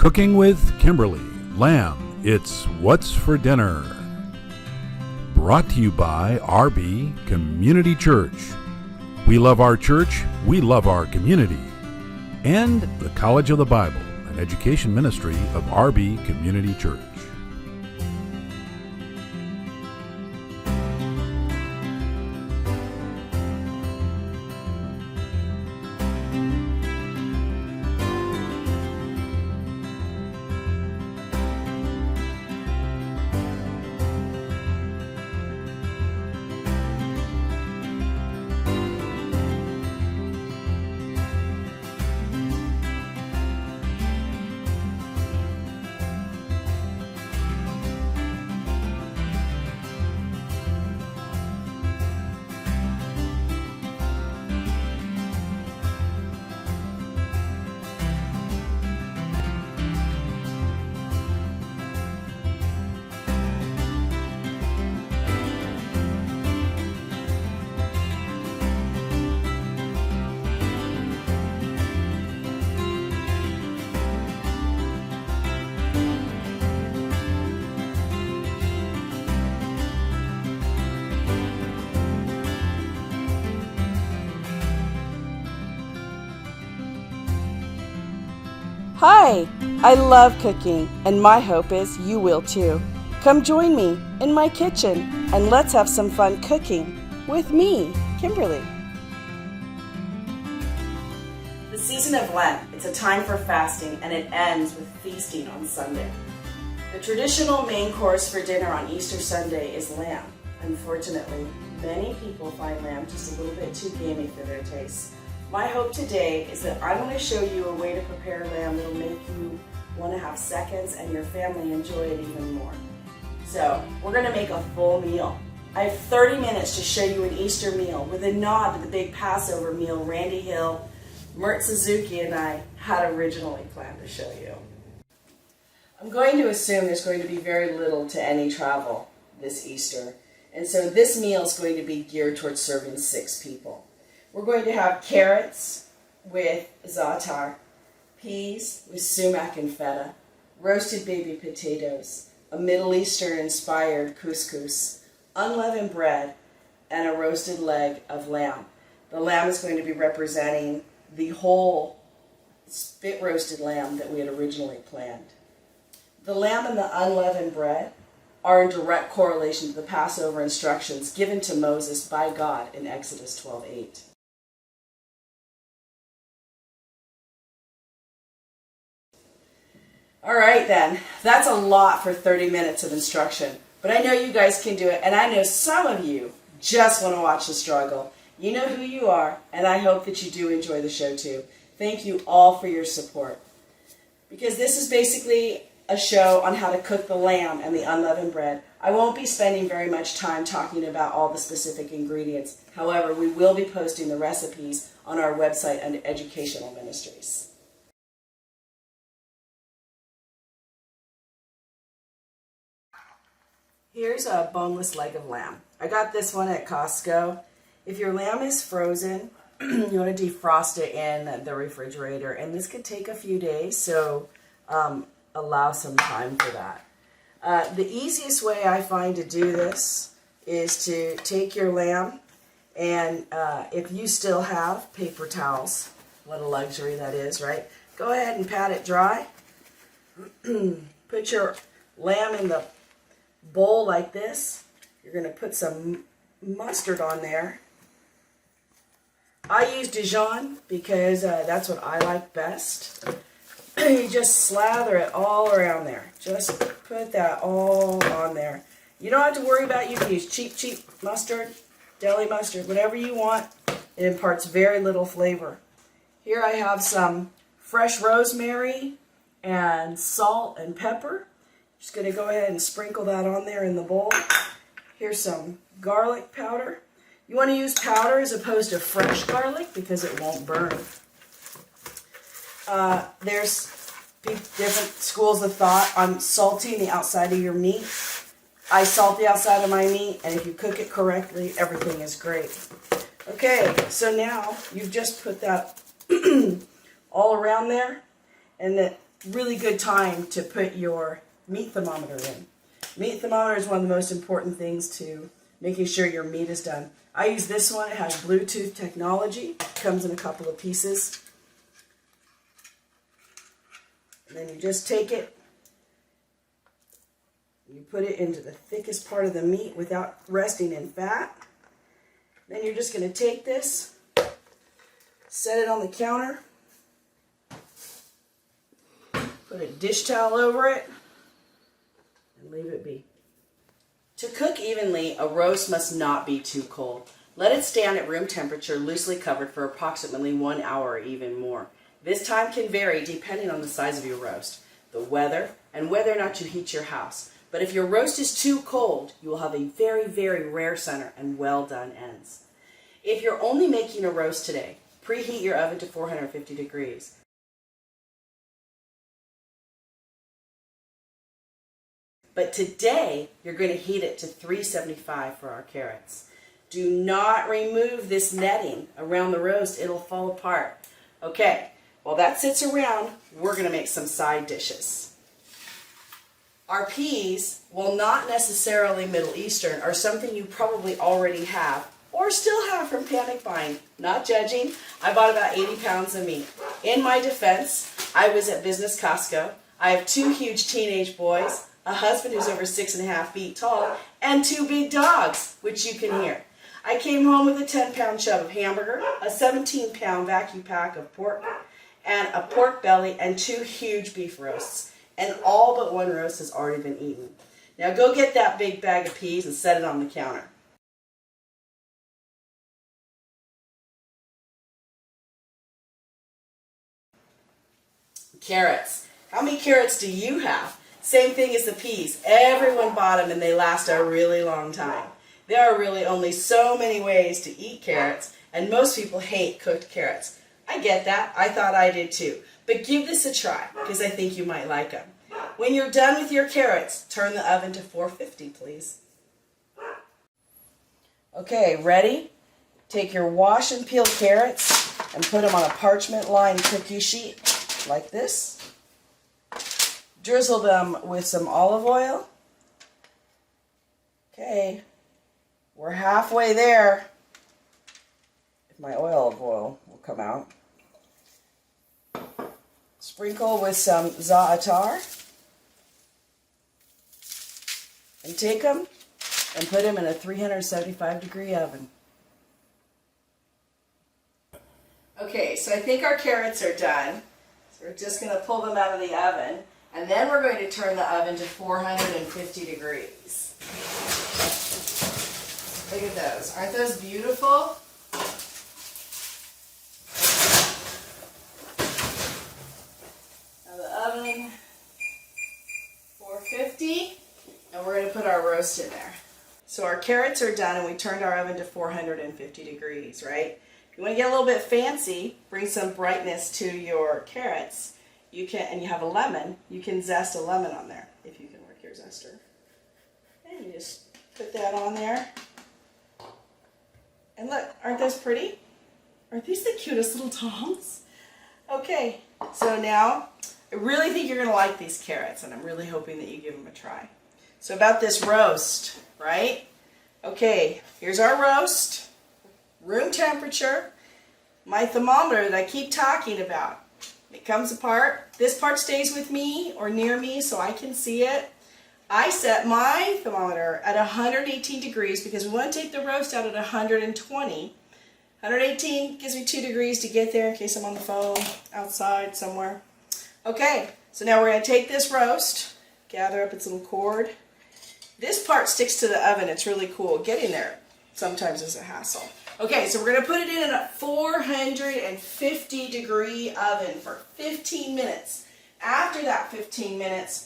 Cooking with Kimberley, Lamb, it's What's for Dinner. Brought to you by RB Community Church. We love our church, we love our community. And the College of the Bible, an education ministry of RB Community Church. Hi! I love cooking, and my hope is you will too. Come join me in my kitchen, and let's have some fun cooking with me, Kimberly. The season of Lent, it's a time for fasting, and it ends with feasting on Sunday. The traditional main course for dinner on Easter Sunday is lamb. Unfortunately, many people find lamb just a little bit too gamey for their taste. My hope today is that I'm going to show you a way to prepare lamb that will make you want to have seconds and your family enjoy it even more. So, we're going to make a full meal. I have 30 minutes to show you an Easter meal with a nod to the big Passover meal Randy Hill, Mert Suzuki, and I had originally planned to show you. I'm going to assume there's going to be very little to any travel this Easter, and so this meal is going to be geared towards serving 6 people. We're going to have carrots with za'atar, peas with sumac and feta, roasted baby potatoes, a Middle Eastern-inspired couscous, unleavened bread, and a roasted leg of lamb. The lamb is going to be representing the whole spit-roasted lamb that we had originally planned. The lamb and the unleavened bread are in direct correlation to the Passover instructions given to Moses by God in Exodus 12:8. All right then, that's a lot for 30 minutes of instruction, but I know you guys can do it, and I know some of you just want to watch the struggle. You know who you are, and I hope that you do enjoy the show too. Thank you all for your support. Because this is basically a show on how to cook the lamb and the unleavened bread. I won't be spending very much time talking about all the specific ingredients. However, we will be posting the recipes on our website under Educational Ministries. Here's a boneless leg of lamb. I got this one at Costco. If your lamb is frozen, you want to defrost it in the refrigerator, and this could take a few days, so allow some time for that. The easiest way I find to do this is to take your lamb, and if you still have paper towels, what a luxury that is, right? Go ahead and pat it dry. Put your lamb in the bowl like this. You're going to put some mustard on there. I use Dijon because that's what I like best. You just slather it all around there. Just put that all on there. You don't have to worry about, you can use cheap mustard, deli mustard, whatever you want. It imparts very little flavor. Here I have some fresh rosemary and salt and pepper. Just going to go ahead and sprinkle that on there in the bowl. Here's some garlic powder. You want to use powder as opposed to fresh garlic because it won't burn. There's different schools of thought on salting the outside of your meat. I salt the outside of my meat, and if you cook it correctly, everything is great. Okay, so now you've just put that all around there, and really good time to put your meat thermometer in. Meat thermometer is one of the most important things to making sure your meat is done. I use this one. It has Bluetooth technology. It comes in a couple of pieces. And then you just take it, you put it into the thickest part of the meat without resting in fat. Then you're just going to take this, set it on the counter, put a dish towel over it, and leave it be. To cook evenly, a roast must not be too cold. Let it stand at room temperature, loosely covered, for approximately 1 hour or even more. This time can vary depending on the size of your roast, the weather, and whether or not you heat your house. But if your roast is too cold, you will have a very, very rare center and well done ends. If you're only making a roast today, preheat your oven to 450 degrees. But today, you're going to heat it to 375 for our carrots. Do not remove this netting around the roast. It'll fall apart. Okay, while that sits around, we're going to make some side dishes. Our peas, while not necessarily Middle Eastern, are something you probably already have or still have from panic buying. Not judging. I bought about 80 pounds of meat. In my defense, I was at Business Costco. I have 2 huge teenage boys, a husband who's over 6.5 feet tall, and 2 big dogs, which you can hear. I came home with a 10-pound chub of hamburger, a 17-pound vacuum pack of pork, and a pork belly, and 2 huge beef roasts. And all but 1 roast has already been eaten. Now go get that big bag of peas and set it on the counter. Carrots. How many carrots do you have? Same thing as the peas. Everyone bought them and they last a really long time. There are really only so many ways to eat carrots, and most people hate cooked carrots. I get that. I thought I did too. But give this a try, because I think you might like them. When you're done with your carrots, turn the oven to 450, please. Okay, ready? Take your wash and peeled carrots and put them on a parchment-lined cookie sheet like this. Drizzle them with some olive oil. Okay, we're halfway there. If my olive oil will come out. Sprinkle with some za'atar. And take them and put them in a 375-degree oven. Okay, so I think our carrots are done. So we're just going to pull them out of the oven. And then we're going to turn the oven to 450 degrees. Look at those. Aren't those beautiful? Now the oven, 450. And we're going to put our roast in there. So our carrots are done and we turned our oven to 450 degrees, right? If you want to get a little bit fancy, bring some brightness to your carrots. You can, and you have a lemon, you can zest a lemon on there, if you can work your zester. And you just put that on there. And look, aren't those pretty? Aren't these the cutest little tongs? Okay, so now, I really think you're going to like these carrots, and I'm really hoping that you give them a try. So about this roast, right? Okay, here's our roast, room temperature, my thermometer that I keep talking about. It comes apart. This part stays with me or near me so I can see it. I set my thermometer at 118 degrees because we want to take the roast out at 120. 118 gives me 2 degrees to get there in case I'm on the phone outside somewhere. Okay, so now we're going to take this roast, gather up its little cord. This part sticks to the oven. It's really cool. Getting there sometimes is a hassle. Okay, so we're going to put it in a 450 degree oven for 15 minutes. After that 15 minutes,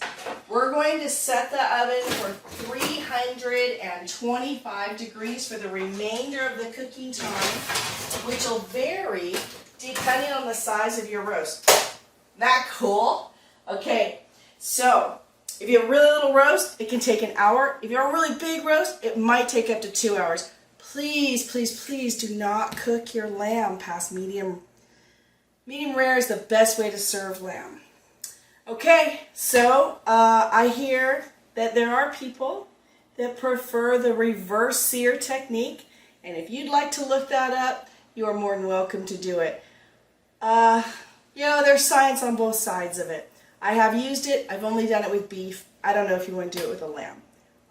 we're going to set the oven for 325 degrees for the remainder of the cooking time, which will vary depending on the size of your roast. That cool? Okay, so if you have a really little roast, it can take an hour. If you have a really big roast, it might take up to 2 hours. Please, please, please do not cook your lamb past medium. Medium rare is the best way to serve lamb. Okay, so I hear that there are people that prefer the reverse sear technique, and if you'd like to look that up, you are more than welcome to do it. There's science on both sides of it. I have used it. I've only done it with beef. I don't know if you want to do it with a lamb.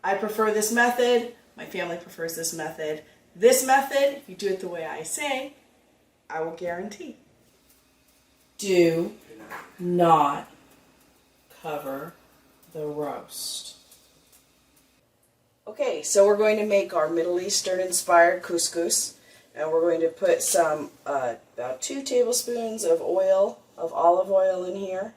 I prefer this method. My family prefers this method. This method, if you do it the way I say, I will guarantee. Do not cover the roast. Okay, so we're going to make our Middle Eastern inspired couscous. And we're going to put some, about 2 tablespoons of olive oil in here.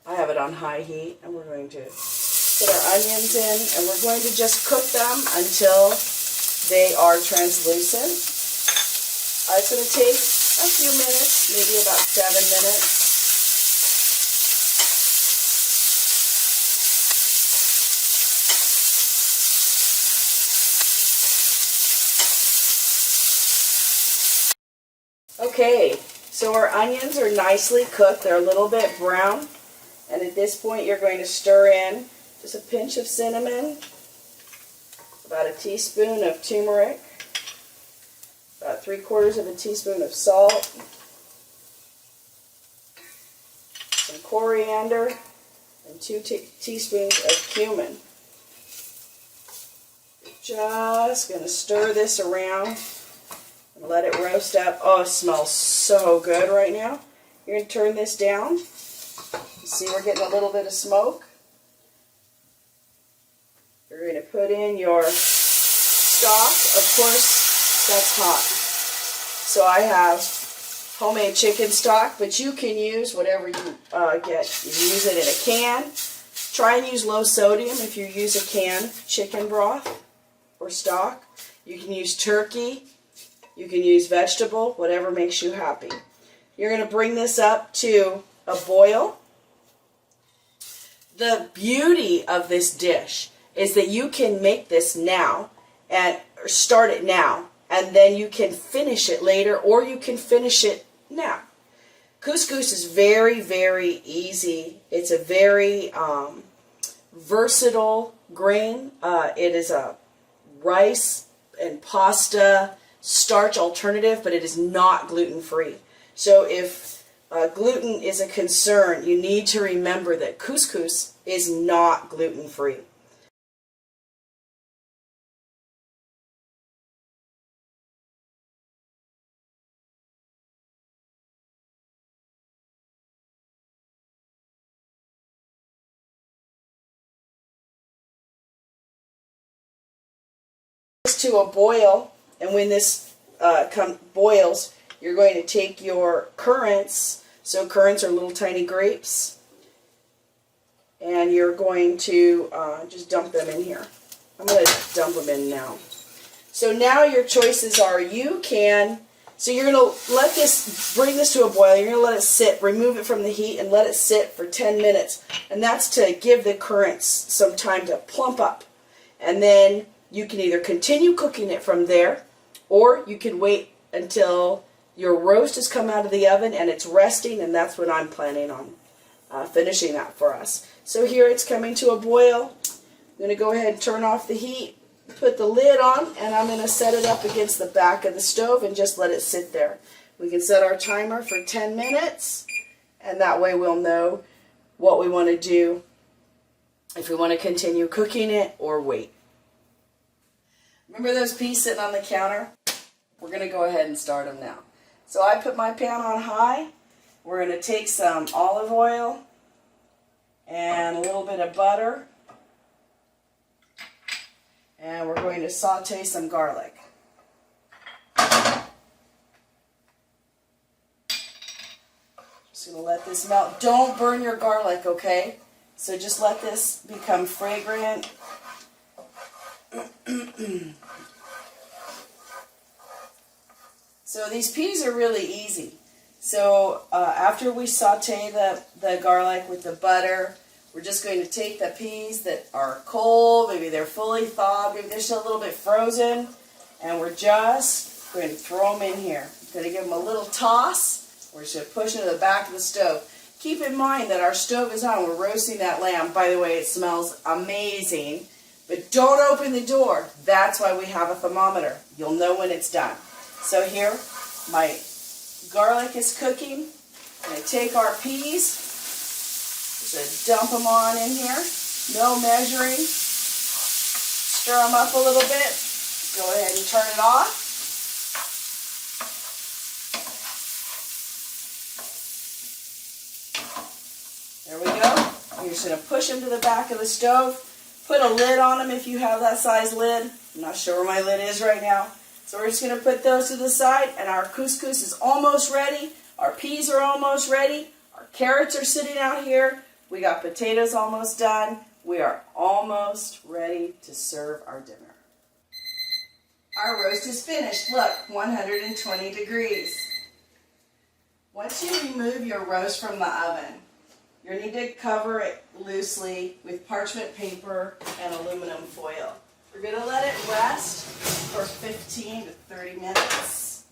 I have it on high heat, and we're going to put our onions in, and we're going to just cook them until they are translucent. It's going to take a few minutes, maybe about 7 minutes. Okay, so our onions are nicely cooked. They're a little bit brown. And at this point, you're going to stir in just a pinch of cinnamon, about a teaspoon of turmeric, about 3/4 of a teaspoon of salt, some coriander, and 2 teaspoons of cumin. You're just going to stir this around and let it roast up. Oh, it smells so good right now. You're going to turn this down. You see we're getting a little bit of smoke. You're going to put in your stock. Of course, that's hot. So I have homemade chicken stock, but you can use whatever you get. You use it in a can. Try and use low sodium if you use a canned chicken broth or stock. You can use turkey. You can use vegetable, whatever makes you happy. You're going to bring this up to a boil. The beauty of this dish is that you can make this now or start it now, and then you can finish it later, or you can finish it now. Couscous is very, very easy. It's a very versatile grain. It is a rice and pasta starch alternative, but it is not gluten-free. So if gluten is a concern, you need to remember that couscous is not gluten-free. To a boil, and when this boils, you're going to take your currants. So currants are little tiny grapes, and you're going to just dump them in here. I'm going to dump them in now. So now your choices are, you're going to bring this to a boil. You're going to let it sit, remove it from the heat, and let it sit for 10 minutes. And that's to give the currants some time to plump up. And then you can either continue cooking it from there, or you can wait until your roast has come out of the oven and it's resting, and that's what I'm planning on finishing that for us. So here it's coming to a boil. I'm going to go ahead and turn off the heat, put the lid on, and I'm going to set it up against the back of the stove and just let it sit there. We can set our timer for 10 minutes, and that way we'll know what we want to do, if we want to continue cooking it or wait. Remember those peas sitting on the counter? We're going to go ahead and start them now. So I put my pan on high. We're going to take some olive oil and a little bit of butter. And we're going to saute some garlic. Just going to let this melt. Don't burn your garlic, okay? So just let this become fragrant. So these peas are really easy. So after we saute the garlic with the butter, we're just going to take the peas that are cold, maybe they're fully thawed, maybe they're still a little bit frozen, and we're just going to throw them in here. We're going to give them a little toss. We're just going to push them to the back of the stove. Keep in mind that our stove is on. We're roasting that lamb. By the way, it smells amazing. But don't open the door. That's why we have a thermometer. You'll know when it's done. So here, my garlic is cooking. I'm going to take our peas. Just dump them on in here. No measuring. Stir them up a little bit. Go ahead and turn it off. There we go. You're just going to push them to the back of the stove. Put a lid on them if you have that size lid. I'm not sure where my lid is right now. So we're just going to put those to the side, and our couscous is almost ready. Our peas are almost ready. Our carrots are sitting out here. We got potatoes almost done. We are almost ready to serve our dinner. Our roast is finished. Look, 120 degrees. Once you remove your roast from the oven, you need to cover it loosely with parchment paper and aluminum foil. We're going to let it rest for 15 to 30 minutes.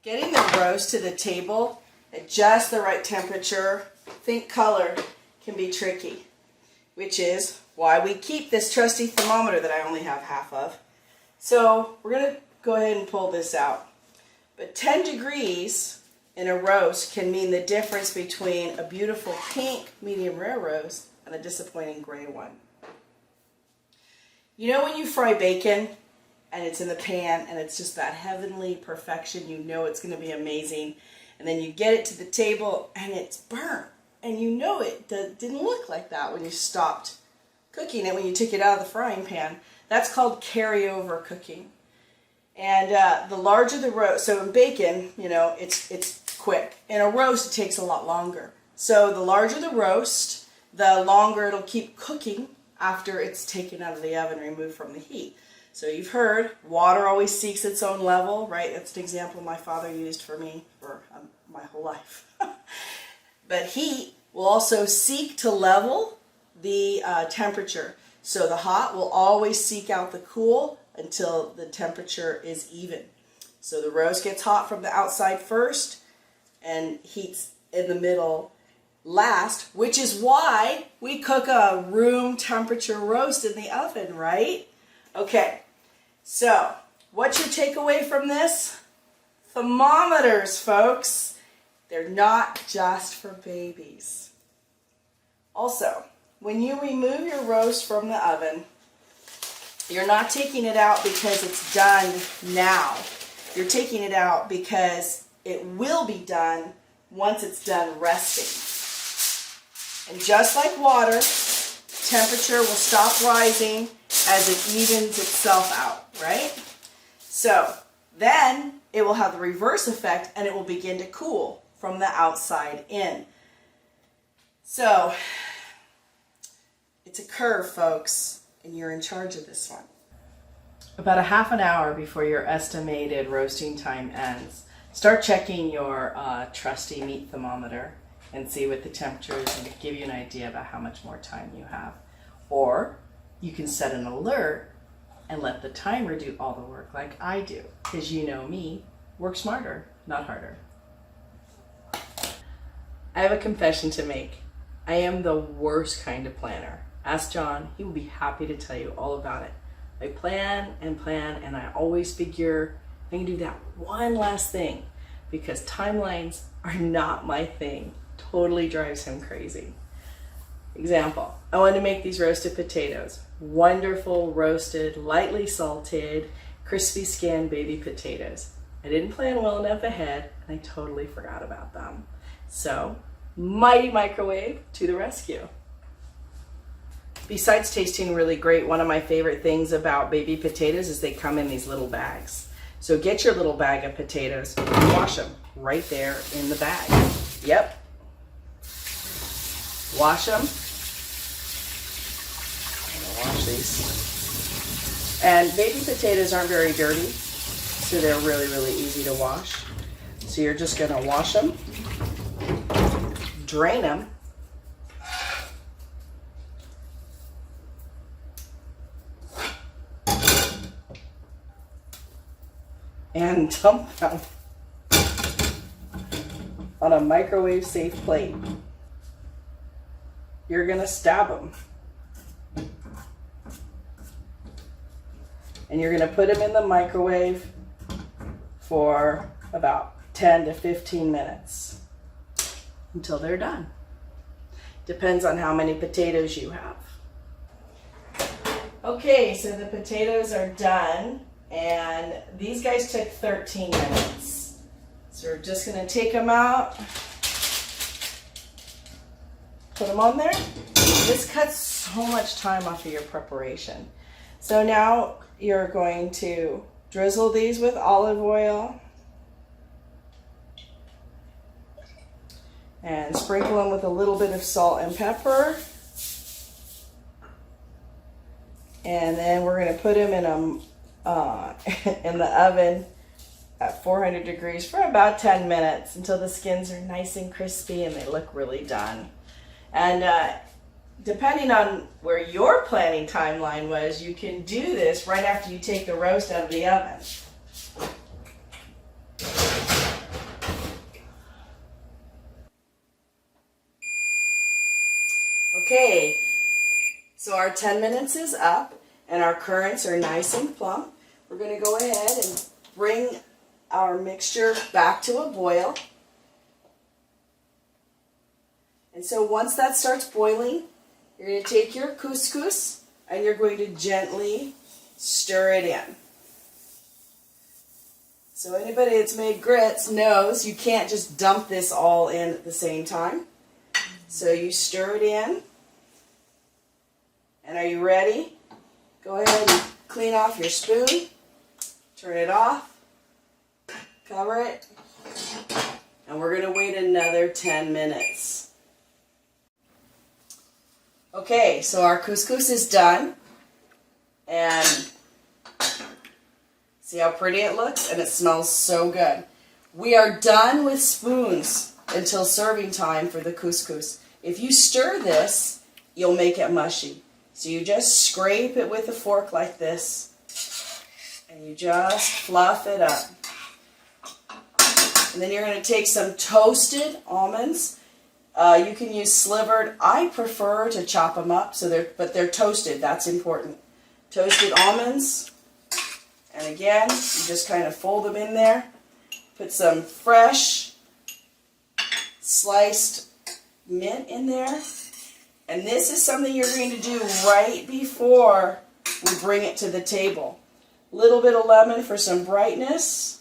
Getting the roast to the table at just the right temperature, think color, can be tricky, which is why we keep this trusty thermometer that I only have half of. So we're going to go ahead and pull this out. But 10 degrees in a roast can mean the difference between a beautiful pink medium rare roast and a disappointing gray one. You know when you fry bacon and it's in the pan and it's just that heavenly perfection, you know it's going to be amazing, and then you get it to the table and it's burnt, and you know it didn't look like that when you stopped cooking it, when you took it out of the frying pan. That's called carryover cooking. And the larger the roast, so in bacon, you know, it's quick. In a roast, it takes a lot longer. So the larger the roast, the longer it'll keep cooking after it's taken out of the oven, removed from the heat. So you've heard, water always seeks its own level, right? That's an example my father used for me for my whole life. But heat will also seek to level the temperature. So the hot will always seek out the cool until the temperature is even. So the roast gets hot from the outside first and heats in the middle last, which is why we cook a room temperature roast in the oven, right? Okay, so what's your takeaway from this? Thermometers, folks. They're not just for babies. Also, when you remove your roast from the oven, you're not taking it out because it's done now. You're taking it out because it will be done once it's done resting. And just like water, temperature will stop rising as it evens itself out, right? So then it will have the reverse effect and it will begin to cool from the outside in. So it's a curve, folks, and you're in charge of this one. About a half an hour before your estimated roasting time ends, start checking your trusty meat thermometer and see what the temperature is, and give you an idea about how much more time you have. Or you can set an alert and let the timer do all the work like I do, because you know me, work smarter, not harder. I have a confession to make. I am the worst kind of planner. Ask John, he will be happy to tell you all about it. I plan, and I always figure I can do that one last thing, because timelines are not my thing. Totally drives him crazy. Example, I wanted to make these roasted potatoes. Wonderful, roasted, lightly salted, crispy skinned baby potatoes. I didn't plan well enough ahead, and I totally forgot about them. So, mighty microwave to the rescue. Besides tasting really great, one of my favorite things about baby potatoes is they come in these little bags. So get your little bag of potatoes and wash them right there in the bag. Yep. Wash them. I'm gonna wash these. And baby potatoes aren't very dirty, so they're really, really easy to wash. So you're just gonna wash them, drain them, and dump them on a microwave safe plate. You're going to stab them. And you're going to put them in the microwave for about 10 to 15 minutes until they're done. Depends on how many potatoes you have. Okay, so the potatoes are done, and these guys took 13 minutes. So we're just going to take them out, put them on there. This cuts so much time off of your preparation. So now you're going to drizzle these with olive oil and sprinkle them with a little bit of salt and pepper. And then we're going to put them in the oven at 400 degrees for about 10 minutes until the skins are nice and crispy and they look really done. And depending on where your planning timeline was, you can do this right after you take the roast out of the oven. Okay, so our 10 minutes is up and our currants are nice and plump. We're going to go ahead and bring our mixture back to a boil. And so once that starts boiling, you're going to take your couscous and you're going to gently stir it in. So anybody that's made grits knows you can't just dump this all in at the same time. So you stir it in. And are you ready? Go ahead and clean off your spoon. Turn it off. Cover it. And we're going to wait another 10 minutes. Okay, so our couscous is done. And see how pretty it looks? And it smells so good. We are done with spoons until serving time for the couscous. If you stir this, you'll make it mushy. So you just scrape it with a fork like this, and you just fluff it up. And then you're going to take some toasted almonds. You can use slivered. I prefer to chop them up, but they're toasted. That's important. Toasted almonds. And again, you just kind of fold them in there. Put some fresh sliced mint in there. And this is something you're going to do right before we bring it to the table. A little bit of lemon for some brightness.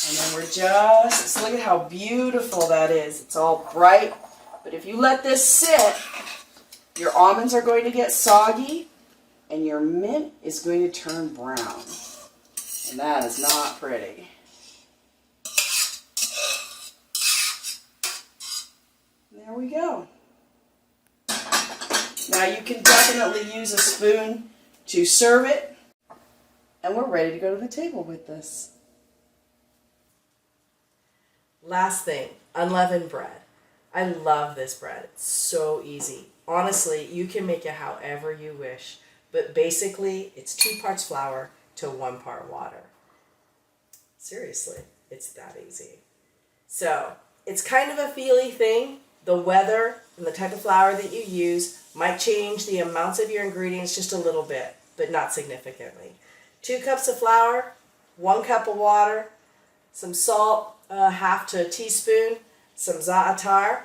And then we're just, look at how beautiful that is. It's all bright. But if you let this sit, your almonds are going to get soggy and your mint is going to turn brown. And that is not pretty. There we go. Now you can definitely use a spoon to serve it. And we're ready to go to the table with this. Last thing, unleavened bread. I love this bread. It's so easy. Honestly, you can make it however you wish. But basically, it's 2 parts flour to 1 part water. Seriously, it's that easy. So, it's kind of a feely thing. The weather and the type of flour that you use might change the amounts of your ingredients just a little bit, but not significantly. 2 cups of flour, 1 cup of water, some salt, half to a teaspoon, some za'atar.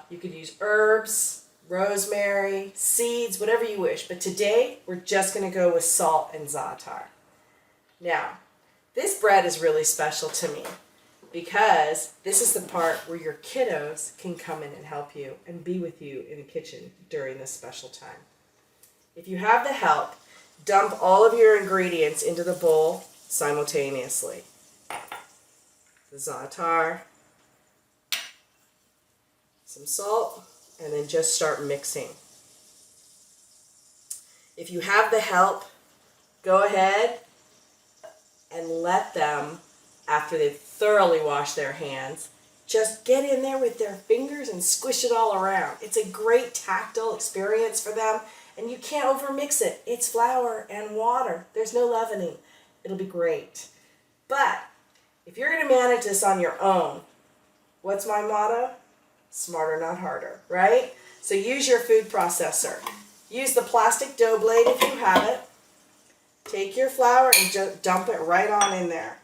You could use herbs, rosemary, seeds, whatever you wish. But today, we're just going to go with salt and za'atar. Now, this bread is really special to me, because this is the part where your kiddos can come in and help you and be with you in the kitchen during this special time. If you have the help, dump all of your ingredients into the bowl simultaneously. The za'atar, some salt, and then just start mixing. If you have the help, go ahead and let them, after they've thoroughly washed their hands, just get in there with their fingers and squish it all around. It's a great tactile experience for them, And you can't overmix it. It's flour and water. There's no leavening. It'll be great. But if you're going to manage this on your own, what's my motto? Smarter, not harder, right? So use your food processor. Use the plastic dough blade if you have it. Take your flour and just dump it right on in there.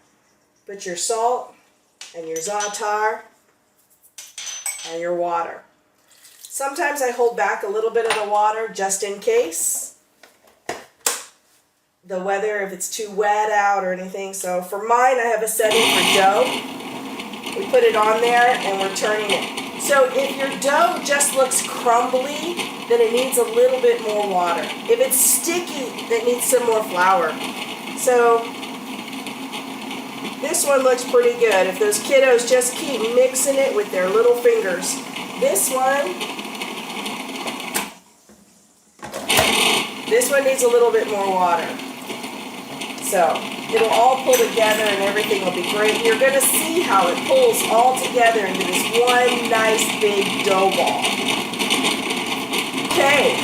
Put your salt and your za'atar and your water. Sometimes I hold back a little bit of the water just in case. The weather, if it's too wet out or anything. So for mine, I have a setting for dough. We put it on there and we're turning it. So if your dough just looks crumbly, then it needs a little bit more water. If it's sticky, it needs some more flour. So this one looks pretty good. If those kiddos just keep mixing it with their little fingers. This one needs a little bit more water. So it'll all pull together and everything will be great. You're going to see how it pulls all together into this one nice big dough ball. Okay,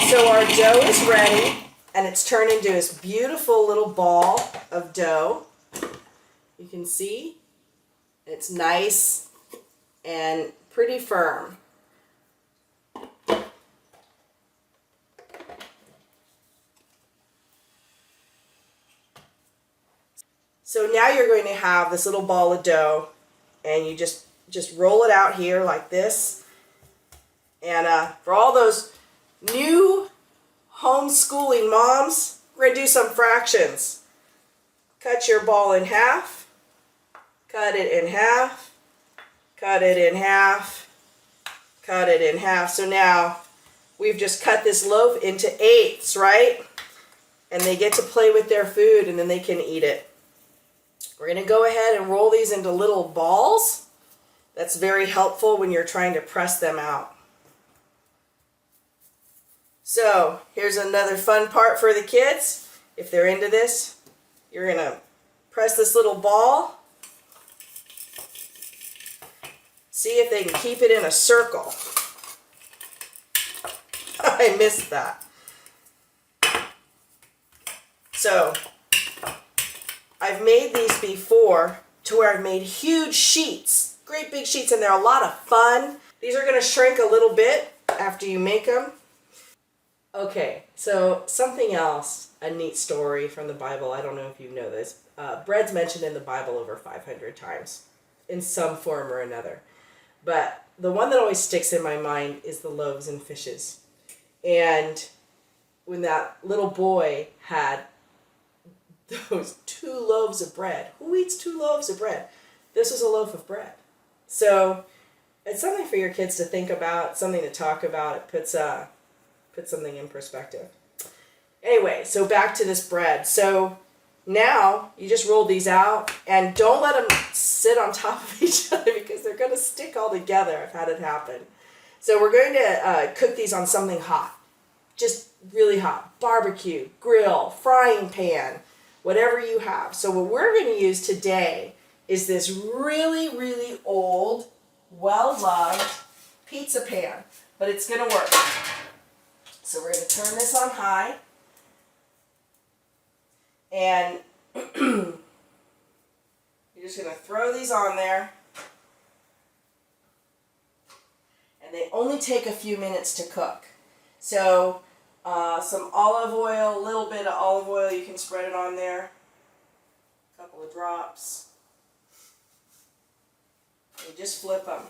so our dough is ready and it's turned into this beautiful little ball of dough. You can see it's nice and pretty firm. So now you're going to have this little ball of dough and you just roll it out here like this. And for all those new homeschooling moms, we're going to do some fractions. Cut your ball in half, cut it in half, cut it in half, cut it in half. So now we've just cut this loaf into eighths, right? And they get to play with their food and then they can eat it. We're going to go ahead and roll these into little balls. That's very helpful when you're trying to press them out. So here's another fun part for the kids. If they're into this, you're going to press this little ball. See if they can keep it in a circle. I missed that. So I've made these before to where I've made huge sheets, great big sheets, and they're a lot of fun. These are going to shrink a little bit after you make them. Okay, so something else, a neat story from the Bible. I don't know if you know this. Bread's mentioned in the Bible over 500 times in some form or another. But the one that always sticks in my mind is the loaves and fishes. And when that little boy had those 2 loaves of bread. Who eats 2 loaves of bread? This was a loaf of bread. So it's something for your kids to think about, something to talk about. It puts something in perspective. Anyway, so back to this bread. So now you just roll these out and don't let them sit on top of each other because they're going to stick all together. I've had it happen. So we're going to cook these on something hot, just really hot. Barbecue, grill, frying pan, whatever you have. So what we're going to use today is this really, really old, well-loved pizza pan, but it's going to work. So we're going to turn this on high, and you're just going to throw these on there, and they only take a few minutes to cook. So some olive oil, a little bit of olive oil, you can spread it on there, a couple of drops. You just flip them.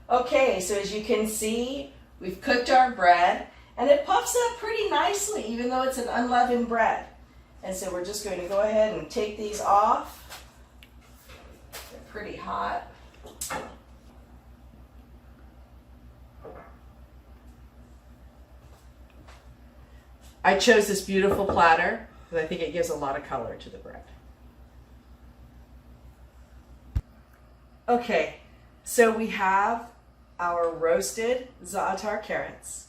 Okay, so as you can see, we've cooked our bread, and it puffs up pretty nicely, even though it's an unleavened bread. And so we're just going to go ahead and take these off. They're pretty hot. I chose this beautiful platter because I think it gives a lot of color to the bread. Okay, so we have our roasted za'atar carrots.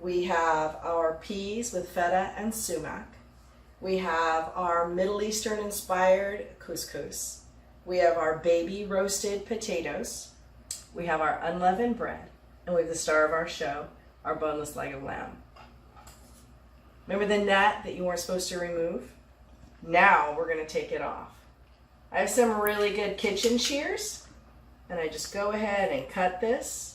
We have our peas with feta and sumac. We have our Middle Eastern inspired couscous. We have our baby roasted potatoes. We have our unleavened bread. And we have the star of our show, our boneless leg of lamb. Remember the net that you weren't supposed to remove? Now we're going to take it off. I have some really good kitchen shears, and I just go ahead and cut this.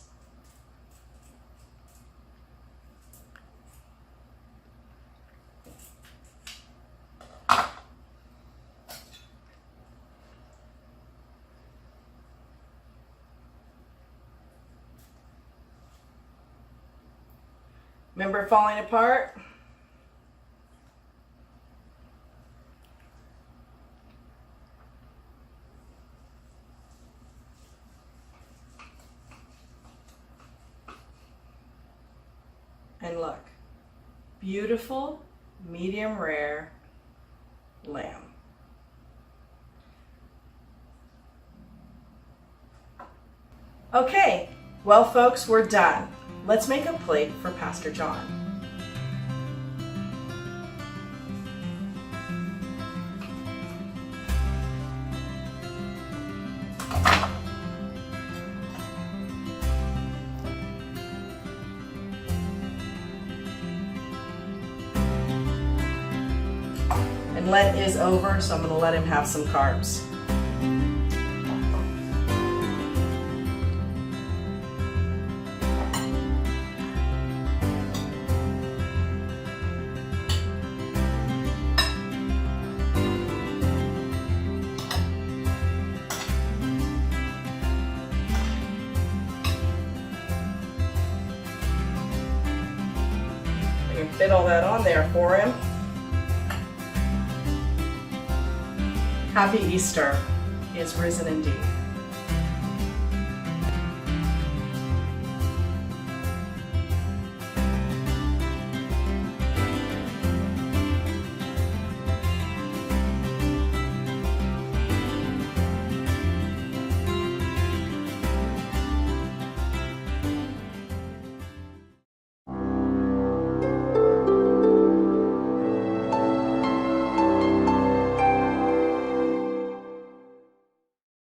Remember falling apart? And look, beautiful, medium rare lamb. Okay, well folks, we're done. Let's make a plate for Pastor John. And Lent is over, so I'm going to let him have some carbs. I can fit all that on there for him. Happy Easter. He is risen indeed.